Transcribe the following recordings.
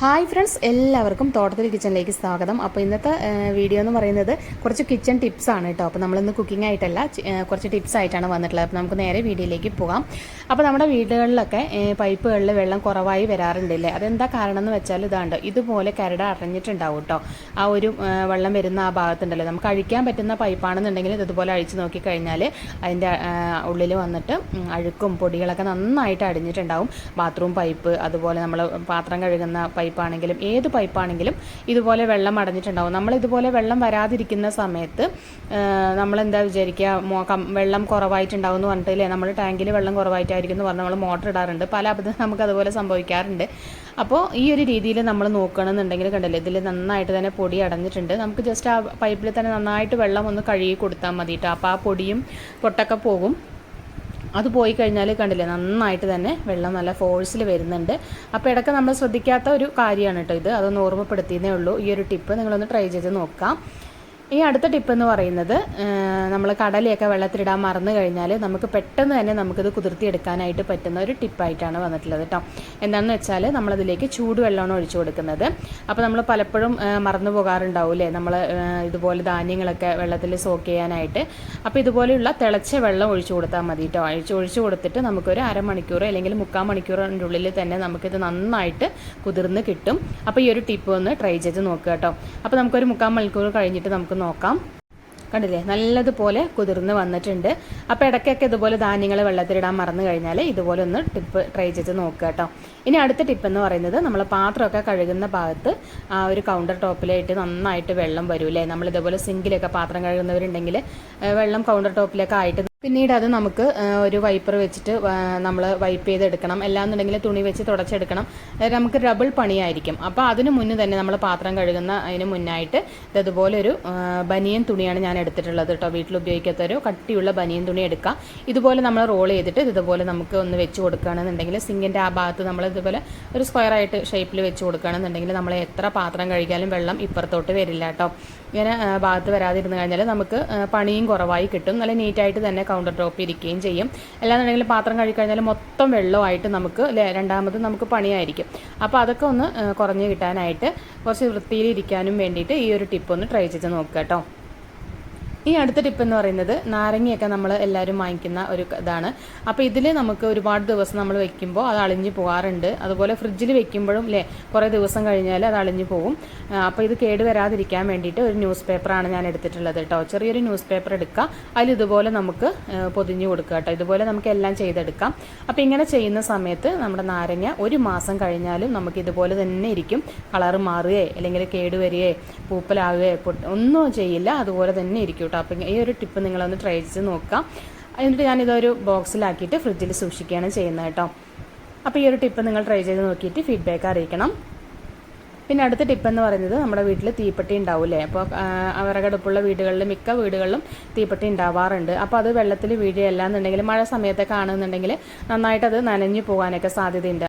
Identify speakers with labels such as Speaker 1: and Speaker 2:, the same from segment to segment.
Speaker 1: Hi friends, എല്ലാവർക്കും തോട്ടത്തിൽ കിച്ചണിലേക്ക് സ്വാഗതം. അപ്പോൾ ഇന്നത്തെ വീഡിയോ എന്ന് പറയുന്നത് കുറച്ച് കിച്ചൺ ടിപ്സ് ആണ് കേട്ടോ. അപ്പോൾ നമ്മളിന്ന് കുക്കിംഗ് ആയിട്ടല്ല, കുറച്ച് ടിപ്സ് ആയിട്ടാണ് വന്നിട്ടുള്ളത്. അപ്പോൾ നമുക്ക് നേരെ വീഡിയോയിലേക്ക് പോകാം. അപ്പോൾ നമ്മുടെ വീടുകളിലൊക്കെ പൈപ്പുകളിൽ വെള്ളം കുറവായി വരാറുണ്ടല്ലേ? അതെന്താ കാരണം എന്ന് വെച്ചാൽ ഇതാണ്ട് ഇതുപോലെ കരട് അടഞ്ഞിട്ടുണ്ടാവും കേട്ടോ. ആ ഒരു വെള്ളം വരുന്ന ആ ഭാഗത്തുണ്ടല്ലോ, നമുക്ക് അഴിക്കാൻ പറ്റുന്ന പൈപ്പാണെന്നുണ്ടെങ്കിൽ ഇതുപോലെ അഴിച്ച് നോക്കിക്കഴിഞ്ഞാൽ അതിൻ്റെ ഉള്ളിൽ വന്നിട്ട് അഴുക്കും പൊടികളൊക്കെ നന്നായിട്ട് അടിഞ്ഞിട്ടുണ്ടാവും. ബാത്റൂം പൈപ്പ്, അതുപോലെ നമ്മൾ പാത്രം കഴുകുന്ന പൈപ്പാണെങ്കിലും ഏത് പൈപ്പാണെങ്കിലും ഇതുപോലെ വെള്ളം അടഞ്ഞിട്ടുണ്ടാവും. നമ്മൾ ഇതുപോലെ വെള്ളം വരാതിരിക്കുന്ന സമയത്ത് നമ്മളെന്താ വിചാരിക്കുക, വെള്ളം കുറവായിട്ടുണ്ടാവും എന്ന് പറഞ്ഞിട്ടില്ലേ, നമ്മൾ ടാങ്കിൽ വെള്ളം കുറവായിട്ടായിരിക്കും എന്ന് പറഞ്ഞാൽ നമ്മൾ മോട്ടർ ഇടാറുണ്ട്. പല അബദ്ധം നമുക്ക് അതുപോലെ സംഭവിക്കാറുണ്ട്. അപ്പോൾ ഈ ഒരു രീതിയിൽ നമ്മൾ നോക്കണമെന്നുണ്ടെങ്കിൽ കണ്ടല്ലേ, ഇതിൽ നന്നായിട്ട് തന്നെ പൊടി അടഞ്ഞിട്ടുണ്ട്. നമുക്ക് ജസ്റ്റ് ആ പൈപ്പിൽ തന്നെ നന്നായിട്ട് വെള്ളം ഒന്ന് കഴുകി കൊടുത്താൽ മതി കേട്ടോ. അപ്പോൾ ആ പൊടിയും പൊട്ടൊക്കെ പോകും. അത് പോയി കഴിഞ്ഞാൽ കണ്ടില്ലേ, നന്നായിട്ട് തന്നെ വെള്ളം നല്ല ഫോഴ്സിൽ വരുന്നുണ്ട്. അപ്പോൾ ഇടയ്ക്ക് നമ്മൾ ശ്രദ്ധിക്കാത്ത ഒരു കാര്യമാണ് കേട്ടോ ഇത്. അതൊന്ന് ഓർമ്മപ്പെടുത്തിയതേ ഉള്ളൂ. ഈ ഒരു ടിപ്പ് നിങ്ങളൊന്ന് ട്രൈ ചെയ്ത് നോക്കാം. ഈ അടുത്ത ടിപ്പ് എന്ന് പറയുന്നത്, നമ്മൾ കടലയൊക്കെ വെള്ളത്തിലിടാൻ മറന്നു കഴിഞ്ഞാൽ നമുക്ക് പെട്ടെന്ന് തന്നെ നമുക്കിത് കുതിർത്തിയെടുക്കാനായിട്ട് പറ്റുന്ന ഒരു ടിപ്പായിട്ടാണ് വന്നിട്ടുള്ളത് കേട്ടോ. എന്താണെന്ന് വെച്ചാൽ നമ്മളതിലേക്ക് ചൂടുവെള്ളമാണ് ഒഴിച്ചു കൊടുക്കുന്നത്. അപ്പോൾ നമ്മൾ പലപ്പോഴും മറന്നു പോകാറുണ്ടാവില്ലേ, നമ്മൾ ഇതുപോലെ ധാന്യങ്ങളൊക്കെ വെള്ളത്തിൽ സോക്ക് ചെയ്യാനായിട്ട്. അപ്പോൾ ഇതുപോലെയുള്ള തിളച്ച വെള്ളം ഒഴിച്ചു കൊടുത്താൽ മതി കേട്ടോ. ഒഴിച്ചു കൊടുത്തിട്ട് നമുക്കൊരു അരമണിക്കൂർ അല്ലെങ്കിൽ 3/4 മണിക്കൂറിൻ്റെ ഉള്ളിൽ തന്നെ നമുക്കിത് നന്നായിട്ട് കുതിർന്ന് കിട്ടും. അപ്പോൾ ഈ ഒരു ടിപ്പ് ഒന്ന് ട്രൈ ചെയ്ത് നോക്കുക കേട്ടോ. അപ്പോൾ നമുക്കൊരു 3/4 മണിക്കൂർ കഴിഞ്ഞിട്ട് നമുക്ക് നോക്കാം. കണ്ടില്ലേ, നല്ലതുപോലെ കുതിർന്ന് വന്നിട്ടുണ്ട്. അപ്പോൾ ഇടയ്ക്കൊക്കെ ഇതുപോലെ ധാന്യങ്ങൾ വെള്ളത്തിലിടാൻ മറന്നു കഴിഞ്ഞാൽ ഇതുപോലെ ഒന്ന് ടിപ്പ് ട്രൈ ചെയ്ത് നോക്കുക കേട്ടോ. ഇനി അടുത്ത ടിപ്പ് എന്ന് പറയുന്നത്, നമ്മൾ പാത്രമൊക്കെ കഴുകുന്ന ഭാഗത്ത് ആ ഒരു കൗണ്ടർ ടോപ്പിലായിട്ട് നന്നായിട്ട് വെള്ളം വരൂല്ലേ. നമ്മൾ ഇതുപോലെ സിങ്കിലൊക്കെ പാത്രം കഴുകുന്നവരുണ്ടെങ്കിൽ വെള്ളം കൗണ്ടർ ടോപ്പിലൊക്കെ ആയിട്ട് പിന്നീട് അത് നമുക്ക് ഒരു വൈപ്പർ വെച്ചിട്ട് നമ്മൾ വൈപ്പ് ചെയ്തെടുക്കണം. അല്ലാന്നുണ്ടെങ്കിൽ തുണി വെച്ച് തുടച്ചെടുക്കണം. നമുക്ക് ഡബിൾ പണിയായിരിക്കും. അപ്പോൾ അതിന് മുന്നേ തന്നെ നമ്മൾ പാത്രം കഴുകുന്ന അതിന് മുന്നായിട്ട് ഇതുപോലെ ഒരു ബനിയൻ തുണിയാണ് ഞാൻ എടുത്തിട്ടുള്ളത് കേട്ടോ. വീട്ടിൽ ഉപയോഗിക്കാത്ത ഒരു കട്ടിയുള്ള ബനിയൻ തുണി എടുക്കുക. ഇതുപോലെ നമ്മൾ റോൾ ചെയ്തിട്ട് ഇതുപോലെ നമുക്ക് ഒന്ന് വെച്ച് കൊടുക്കുകയാണെന്നുണ്ടെങ്കിൽ സിങ്കിൻ്റെ ആ ഭാഗത്ത് നമ്മൾ ഇതുപോലെ ഒരു സ്ക്വയറായിട്ട് ഷേപ്പിൽ വെച്ച് കൊടുക്കുകയാണെന്നുണ്ടെങ്കിൽ നമ്മൾ എത്ര പാത്രം കഴുകിയാലും വെള്ളം ഇപ്പുറത്തോട്ട് വരില്ല കേട്ടോ. ഇങ്ങനെ ഭാഗത്ത് വരാതിരുന്ന് കഴിഞ്ഞാൽ നമുക്ക് പണിയും കുറവായി കിട്ടും. നല്ല നീറ്റായിട്ട് തന്നെ കൗണ്ടർ ടോപ്പ് ഇരിക്കുകയും ചെയ്യും. അല്ലാന്നുണ്ടെങ്കിൽ പാത്രം കഴുകിക്കഴിഞ്ഞാൽ മൊത്തം വെള്ളമായിട്ട് നമുക്ക് രണ്ടാമത് നമുക്ക് പണിയായിരിക്കും. അപ്പോൾ അതൊക്കെ ഒന്ന് കുറഞ്ഞ് കിട്ടാനായിട്ട് കുറച്ച് വൃത്തിയിലിരിക്കാനും വേണ്ടിയിട്ട് ഈ ഒരു ടിപ്പ് ഒന്ന് ട്രൈ ചെയ്ത് നോക്കുക കേട്ടോ. ഈ അടുത്ത ടിപ്പ് എന്ന് പറയുന്നത്, നാരങ്ങയൊക്കെ നമ്മൾ എല്ലാവരും വാങ്ങിക്കുന്ന ഒരു ഇതാണ്. അപ്പോൾ ഇതിൽ നമുക്ക് ഒരുപാട് ദിവസം നമ്മൾ വെക്കുമ്പോൾ അത് അളിഞ്ഞു പോകാറുണ്ട്. അതുപോലെ ഫ്രിഡ്ജിൽ വെക്കുമ്പോഴും കുറേ ദിവസം കഴിഞ്ഞാൽ അത് അളിഞ്ഞു പോകും. അപ്പോൾ ഇത് കേടുവരാതിരിക്കാൻ വേണ്ടിയിട്ട് ഒരു ന്യൂസ് പേപ്പറാണ് ഞാൻ എടുത്തിട്ടുള്ളത് കേട്ടോ. ചെറിയൊരു ന്യൂസ് പേപ്പർ എടുക്കുക, അതിൽ ഇതുപോലെ നമുക്ക് പൊതിഞ്ഞു കൊടുക്കുക കേട്ടോ. ഇതുപോലെ നമുക്ക് എല്ലാം ചെയ്തെടുക്കാം. അപ്പോൾ ഇങ്ങനെ ചെയ്യുന്ന സമയത്ത് നമ്മുടെ നാരങ്ങ ഒരു മാസം കഴിഞ്ഞാലും നമുക്ക് ഇതുപോലെ തന്നെ ഇരിക്കും. കളറ് മാറുകയോ അല്ലെങ്കിൽ കേടുവരികയോ പൂപ്പലാവുകയോ ഒന്നും ചെയ്യില്ല, അതുപോലെ തന്നെ ഇരിക്കും കേട്ടോ. അപ്പം ഈ ഒരു ടിപ്പ് നിങ്ങളൊന്ന് ട്രൈ ചെയ്ത് നോക്കാം. എന്നിട്ട് ഞാനിതൊരു ബോക്സിലാക്കിയിട്ട് ഫ്രിഡ്ജിൽ സൂക്ഷിക്കുകയാണ് ചെയ്യുന്നത് കേട്ടോ. അപ്പോൾ ഈ ഒരു ടിപ്പ് നിങ്ങൾ ട്രൈ ചെയ്ത് നോക്കിയിട്ട് ഫീഡ്ബാക്ക് അറിയിക്കണം. പിന്നെ അടുത്ത ടിപ്പ് എന്ന് പറയുന്നത്, നമ്മുടെ വീട്ടിൽ തീപ്പെട്ടി ഉണ്ടാവില്ലേ. അപ്പോൾ വിറകടുപ്പുള്ള വീടുകളിൽ മിക്ക വീടുകളിലും തീപ്പെട്ടി ഉണ്ടാവാറുണ്ട്. അപ്പോൾ അത് വെള്ളത്തിൽ വീഴുകയല്ല എന്നുണ്ടെങ്കിൽ മഴ സമയത്തൊക്കെ ആണെന്നുണ്ടെങ്കിൽ നന്നായിട്ടത് നനഞ്ഞു പോകാനൊക്കെ സാധ്യതയുണ്ട്.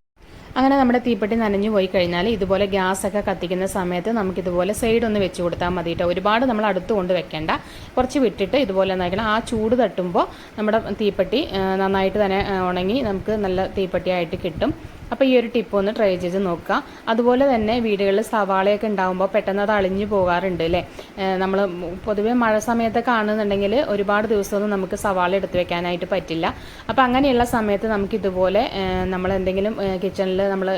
Speaker 1: അങ്ങനെ നമ്മുടെ തീപ്പെട്ടി നനഞ്ഞു പോയി കഴിഞ്ഞാൽ ഇതുപോലെ ഗ്യാസൊക്കെ കത്തിക്കുന്ന സമയത്ത് നമുക്കിതുപോലെ സൈഡ് ഒന്ന് വെച്ച് കൊടുത്താൽ മതി കേട്ടോ. ഒരുപാട് നമ്മൾ അടുത്ത് കൊണ്ട് വെക്കേണ്ട, കുറച്ച് വിട്ടിട്ട് ഇതുപോലെ നയിക്കണം. ആ ചൂട് തട്ടുമ്പോൾ നമ്മുടെ തീപ്പെട്ടി നന്നായിട്ട് തന്നെ ഉണങ്ങി നമുക്ക് നല്ല തീപ്പെട്ടിയായിട്ട് കിട്ടും. അപ്പോൾ ഈ ഒരു ടിപ്പ് ഒന്ന് ട്രൈ ചെയ്ത് നോക്കുക. അതുപോലെ തന്നെ വീടുകളിൽ സവാളയൊക്കെ ഉണ്ടാകുമ്പോൾ പെട്ടെന്ന് അത് അളിഞ്ഞു പോകാറുണ്ട് അല്ലേ. നമ്മൾ പൊതുവേ മഴ സമയത്തൊക്കെ ആണെന്നുണ്ടെങ്കിൽ ഒരുപാട് ദിവസമൊന്നും നമുക്ക് സവാള എടുത്ത് വെക്കാനായിട്ട് പറ്റില്ല. അപ്പോൾ അങ്ങനെയുള്ള സമയത്ത് നമുക്ക് ഇതുപോലെ നമ്മൾ എന്തെങ്കിലും കിച്ചണിൽ നമ്മൾ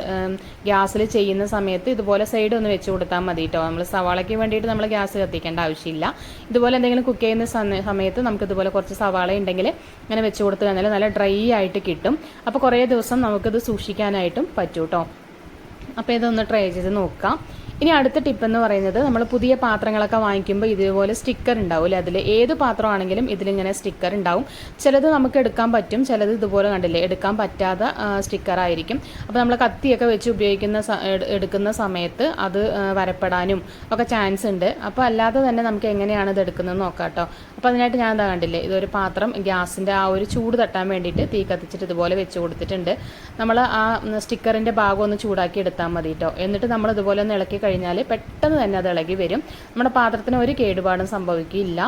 Speaker 1: ഗ്യാസിൽ ചെയ്യുന്ന സമയത്ത് ഇതുപോലെ സൈഡ് ഒന്ന് വെച്ച് കൊടുത്താൽ മതി കേട്ടോ. നമ്മൾ സവാളയ്ക്ക് വേണ്ടിയിട്ട് നമ്മൾ ഗ്യാസ് കത്തിക്കേണ്ട ആവശ്യമില്ല. ഇതുപോലെ എന്തെങ്കിലും കുക്ക് ചെയ്യുന്ന സമയത്ത് നമുക്ക് ഇതുപോലെ കുറച്ച് സവാള ഉണ്ടെങ്കിൽ ഇങ്ങനെ വെച്ച് കൊടുത്ത് കഴിഞ്ഞാൽ നല്ല ഡ്രൈ ആയിട്ട് കിട്ടും. അപ്പോൾ കുറേ ദിവസം നമുക്കിത് സൂക്ഷിക്കാനായിട്ടും പറ്റും കേട്ടോ. അപ്പോൾ ഇതൊന്ന് ട്രൈ ചെയ്ത് നോക്കാം. ഇനി അടുത്ത ടിപ്പ് എന്ന് പറയുന്നത്, നമ്മൾ പുതിയ പാത്രങ്ങളൊക്കെ വാങ്ങിക്കുമ്പോൾ ഇതുപോലെ സ്റ്റിക്കർ ഉണ്ടാവില്ലേ. അതിൽ ഏത് പാത്രമാണെങ്കിലും ഇതിലിങ്ങനെ സ്റ്റിക്കർ ഉണ്ടാവും. ചിലത് നമുക്ക് എടുക്കാൻ പറ്റും, ചിലത് ഇതുപോലെ കണ്ടില്ലേ എടുക്കാൻ പറ്റാത്ത സ്റ്റിക്കറായിരിക്കും. അപ്പോൾ നമ്മൾ കത്തിയൊക്കെ വെച്ച് എടുക്കുന്ന സമയത്ത് അത് വരപ്പെടാനും ഒക്കെ ചാൻസ് ഉണ്ട്. അപ്പോൾ അല്ലാതെ തന്നെ നമുക്ക് എങ്ങനെയാണ് ഇത് എടുക്കുന്നത് നോക്കാം കേട്ടോ. അപ്പോൾ അതിനായിട്ട് ഞാൻ എന്താ കണ്ടില്ലേ, ഇതൊരു പാത്രം ഗ്യാസിൻ്റെ ആ ഒരു ചൂട് തട്ടാൻ വേണ്ടിയിട്ട് തീ കത്തിച്ചിട്ട് ഇതുപോലെ വെച്ച് കൊടുത്തിട്ടുണ്ട്. നമ്മൾ ആ സ്റ്റിക്കറിൻ്റെ ഭാഗം ഒന്ന് ചൂടാക്കി എടുത്താൽ മതി കേട്ടോ. എന്നിട്ട് നമ്മൾ ഇതുപോലെ ഒന്ന് ഇളക്കി കഴിഞ്ഞാൽ പെട്ടെന്ന് തന്നെ അത് ഇളകി വരും. നമ്മുടെ പാത്രത്തിന് ഒരു കേടുപാടും സംഭവിക്കില്ല.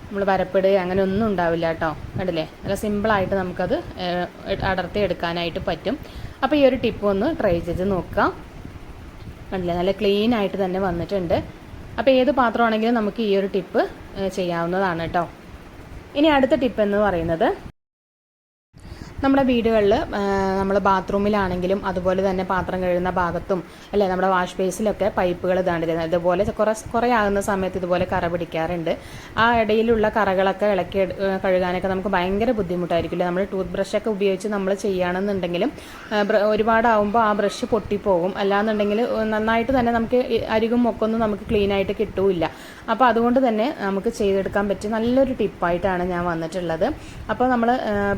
Speaker 1: നമ്മൾ വരപ്പെടുക അങ്ങനെ ഒന്നും ഉണ്ടാവില്ല കേട്ടോ. കണ്ടില്ലേ, നല്ല സിമ്പിളായിട്ട് നമുക്കത് അടർത്തി എടുക്കാനായിട്ട് പറ്റും. അപ്പോൾ ഈ ഒരു ടിപ്പ് ഒന്ന് ട്രൈ ചെയ്ത് നോക്കാം. കണ്ടില്ലേ, നല്ല ക്ലീൻ ആയിട്ട് തന്നെ വന്നിട്ടുണ്ട്. അപ്പോൾ ഏത് പാത്രമാണെങ്കിലും നമുക്ക് ഈ ഒരു ടിപ്പ് ചെയ്യാവുന്നതാണ് കേട്ടോ. ഇനി അടുത്ത ടിപ്പ് എന്ന് പറയുന്നത്, നമ്മുടെ വീടുകളിൽ നമ്മൾ ബാത്റൂമിലാണെങ്കിലും അതുപോലെ തന്നെ പാത്രം കഴുകുന്ന ഭാഗത്തും അല്ലേ, നമ്മുടെ വാഷ് ബേസിലൊക്കെ പൈപ്പുകൾ ഇതാണ്ടിരുന്നത് ഇതുപോലെ കുറേ ആകുന്ന സമയത്ത് ഇതുപോലെ കറ പിടിക്കാറുണ്ട്. ആ ഇടയിലുള്ള കറകളൊക്കെ ഇളക്കി കഴുകാനൊക്കെ നമുക്ക് ഭയങ്കര ബുദ്ധിമുട്ടായിരിക്കില്ല. നമ്മൾ ടൂത്ത് ബ്രഷൊക്കെ ഉപയോഗിച്ച് നമ്മൾ ചെയ്യുകയാണെന്നുണ്ടെങ്കിലും ഒരുപാടാവുമ്പോൾ ആ ബ്രഷ് പൊട്ടിപ്പോകും. അല്ലാന്നുണ്ടെങ്കിൽ നന്നായിട്ട് തന്നെ നമുക്ക് അരികും മൊക്കൊന്നും നമുക്ക് ക്ലീൻ ആയിട്ട് കിട്ടൂല്ല. അപ്പോൾ അതുകൊണ്ട് തന്നെ നമുക്ക് ചെയ്തെടുക്കാൻ പറ്റിയ നല്ലൊരു ടിപ്പായിട്ടാണ് ഞാൻ വന്നിട്ടുള്ളത്. അപ്പോൾ നമ്മൾ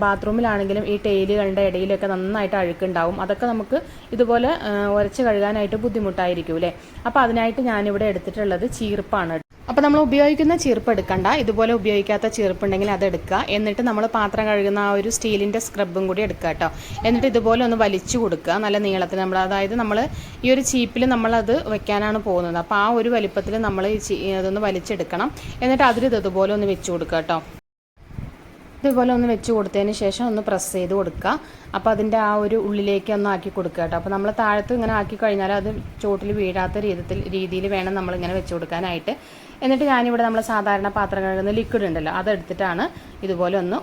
Speaker 1: ബാത്റൂമിലാണെങ്കിലും ഈ ടൈലുകളുടെ ഇടയിലൊക്കെ നന്നായിട്ട് അഴുക്കുണ്ടാവും. അതൊക്കെ നമുക്ക് ഇതുപോലെ ഉരച്ച് കഴുകാനായിട്ട് ബുദ്ധിമുട്ടായിരിക്കും അല്ലേ. അപ്പോൾ അതിനായിട്ട് ഞാനിവിടെ എടുത്തിട്ടുള്ളത് ചീർപ്പാണ്. അപ്പോൾ നമ്മൾ ഉപയോഗിക്കുന്ന ചീർപ്പ് എടുക്കണ്ട, ഇതുപോലെ ഉപയോഗിക്കാത്ത ചീർപ്പുണ്ടെങ്കിൽ അത് എടുക്കുക. എന്നിട്ട് നമ്മൾ പാത്രം കഴുകുന്ന ആ ഒരു സ്റ്റീലിൻ്റെ സ്ക്രബും കൂടി എടുക്കുക കേട്ടോ. എന്നിട്ട് ഇതുപോലെ ഒന്ന് വലിച്ചു കൊടുക്കുക നല്ല നീളത്തിൽ. നമ്മൾ അതായത് നമ്മൾ ഈ ഒരു ചീപ്പിൽ നമ്മളത് വെക്കാനാണ് പോകുന്നത്. അപ്പോൾ ആ ഒരു വലിപ്പത്തിൽ നമ്മൾ അതൊന്ന് വലിച്ചെടുക്കണം. എന്നിട്ട് അതിൽ ഇതുപോലെ ഒന്ന് വെച്ച് കൊടുക്കുക കേട്ടോ. ഇതുപോലെ ഒന്ന് വെച്ച് കൊടുത്തതിന് ശേഷം ഒന്ന് പ്രസ് ചെയ്ത് കൊടുക്കുക. അപ്പോൾ അതിൻ്റെ ആ ഒരു ഉള്ളിലേക്ക് ഒന്ന് ആക്കി കൊടുക്കുക കേട്ടോ. അപ്പോൾ നമ്മൾ താഴത്ത് ഇങ്ങനെ ആക്കി കഴിഞ്ഞാൽ അത് ചോട്ടിൽ വീഴാത്ത രീതിയിൽ വേണം നമ്മളിങ്ങനെ വെച്ച് കൊടുക്കാനായിട്ട്. എന്നിട്ട് ഞാനിവിടെ നമ്മൾ സാധാരണ പാത്രം കഴുകുന്ന ലിക്വിഡ് ഉണ്ടല്ലോ, അതെടുത്തിട്ടാണ് ഇതുപോലെ ഒന്ന്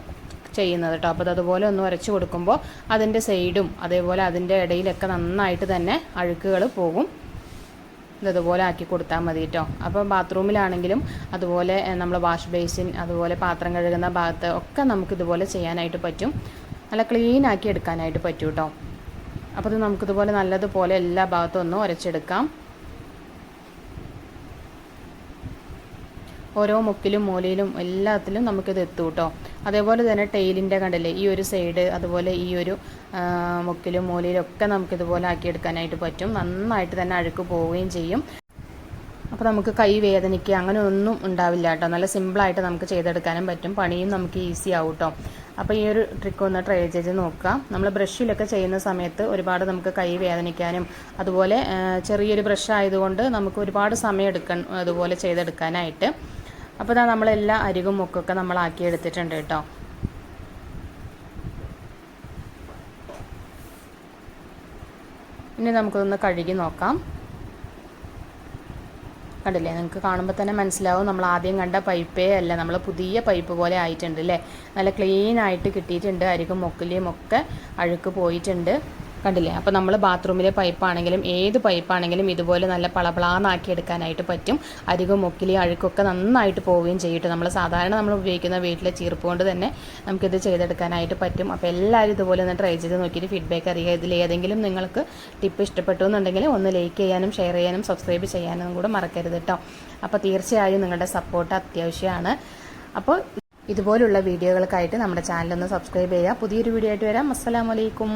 Speaker 1: ചെയ്യുന്നത് കേട്ടോ. അപ്പോൾ അതുപോലെ ഒന്ന് ഉരച്ച് കൊടുക്കുമ്പോൾ അതിൻ്റെ സൈഡും അതേപോലെ അതിൻ്റെ ഇടയിലൊക്കെ നന്നായിട്ട് തന്നെ അഴുക്കുകൾ പോകും. ഇതുപോലെ ആക്കി കൊടുത്താൽ മതി കേട്ടോ. അപ്പോൾ ബാത്റൂമിലാണെങ്കിലും അതുപോലെ നമ്മൾ വാഷ് ബേസിൻ അതുപോലെ പാത്രം കഴുകുന്ന ഭാഗത്ത് ഒക്കെ നമുക്കിതുപോലെ ചെയ്യാനായിട്ട് പറ്റും. നല്ല ക്ലീൻ ആക്കി എടുക്കാനായിട്ട് പറ്റും കേട്ടോ. അപ്പോൾ ഇത് നമുക്കിതുപോലെ നല്ലതുപോലെ എല്ലാ ഭാഗത്തും ഒന്ന് ഉരച്ചെടുക്കാം. ഓരോ മുക്കിലും മൂലയിലും എല്ലാത്തിലും നമുക്കിത് എത്തും കേട്ടോ. അതേപോലെ തന്നെ ടൈലിൻ്റെ കണ്ടില്ലേ, ഈ ഒരു സൈഡ് അതുപോലെ ഈ ഒരു മുക്കിലും മൂലയിലും ഒക്കെ നമുക്കിതുപോലെ ആക്കിയെടുക്കാനായിട്ട് പറ്റും. നന്നായിട്ട് തന്നെ അഴുക്ക് പോവുകയും ചെയ്യും. അപ്പോൾ നമുക്ക് കൈ വേദനിക്കുക അങ്ങനെ ഒന്നും ഉണ്ടാവില്ല കേട്ടോ. നല്ല സിമ്പിളായിട്ട് നമുക്ക് ചെയ്തെടുക്കാനും പറ്റും. പണിയും നമുക്ക് ഈസി ആവും കേട്ടോ. അപ്പോൾ ഈ ഒരു ട്രിക്ക് ഒന്ന് ട്രൈ ചെയ്ത് നോക്കുക. നമ്മൾ ബ്രഷിലൊക്കെ ചെയ്യുന്ന സമയത്ത് ഒരുപാട് നമുക്ക് കൈ വേദനിക്കാനും അതുപോലെ ചെറിയൊരു ബ്രഷ് ആയതുകൊണ്ട് നമുക്ക് ഒരുപാട് സമയം എടുക്കാൻ അതുപോലെ ചെയ്തെടുക്കാനായിട്ട്. അപ്പോൾ ഇതാ നമ്മളെല്ലാ അരികും മുക്കൊക്കെ നമ്മൾ ആക്കിയെടുത്തിട്ടുണ്ട് കേട്ടോ. ഇനി നമുക്കൊന്ന് കഴുകി നോക്കാം. കണ്ടില്ലേ, നിങ്ങൾക്ക് കാണുമ്പോൾ തന്നെ മനസ്സിലാവും നമ്മൾ ആദ്യം കണ്ട പൈപ്പേ അല്ല, നമ്മൾ പുതിയ പൈപ്പ് പോലെ ആയിട്ടുണ്ട് അല്ലേ. നല്ല ക്ലീൻ ആയിട്ട് കിട്ടിയിട്ടുണ്ട്. അരികും മൊക്കിലെയും ഒക്കെ അഴുക്ക് പോയിട്ടുണ്ട്. കണ്ടില്ലേ. അപ്പോൾ നമ്മൾ ബാത്റൂമിലെ പൈപ്പാണെങ്കിലും ഏത് പൈപ്പാണെങ്കിലും ഇതുപോലെ നല്ല പളപളാന്നാക്കി എടുക്കാനായിട്ട് പറ്റും. അരികും മുക്കിലെയും അഴുക്കൊക്കെ നന്നായിട്ട് പോവുകയും ചെയ്തിട്ട് നമ്മൾ സാധാരണ നമ്മൾ ഉപയോഗിക്കുന്ന വീട്ടിലെ ചീർപ്പ് കൊണ്ട് തന്നെ നമുക്കിത് ചെയ്തെടുക്കാനായിട്ട് പറ്റും. അപ്പോൾ എല്ലാവരും ഇതുപോലെ ഒന്ന് ട്രൈ ചെയ്ത് നോക്കിയിട്ട് ഫീഡ്ബാക്ക് അറിയുക. ഇതിൽ ഏതെങ്കിലും നിങ്ങൾക്ക് ടിപ്പ് ഇഷ്ടപ്പെട്ടു എന്നുണ്ടെങ്കിൽ ഒന്ന് ലൈക്ക് ചെയ്യാനും ഷെയർ ചെയ്യാനും സബ്സ്ക്രൈബ് ചെയ്യാനും കൂടെ മറക്കരുത് കേട്ടോ. അപ്പോൾ തീർച്ചയായും നിങ്ങളുടെ സപ്പോർട്ട് അത്യാവശ്യമാണ്. അപ്പോൾ ഇതുപോലുള്ള വീഡിയോകൾക്കായിട്ട് നമ്മുടെ ചാനലൊന്ന് സബ്സ്ക്രൈബ് ചെയ്യുക. പുതിയൊരു വീഡിയോ ആയിട്ട് വരാം. അസ്സലാമു അലൈക്കും.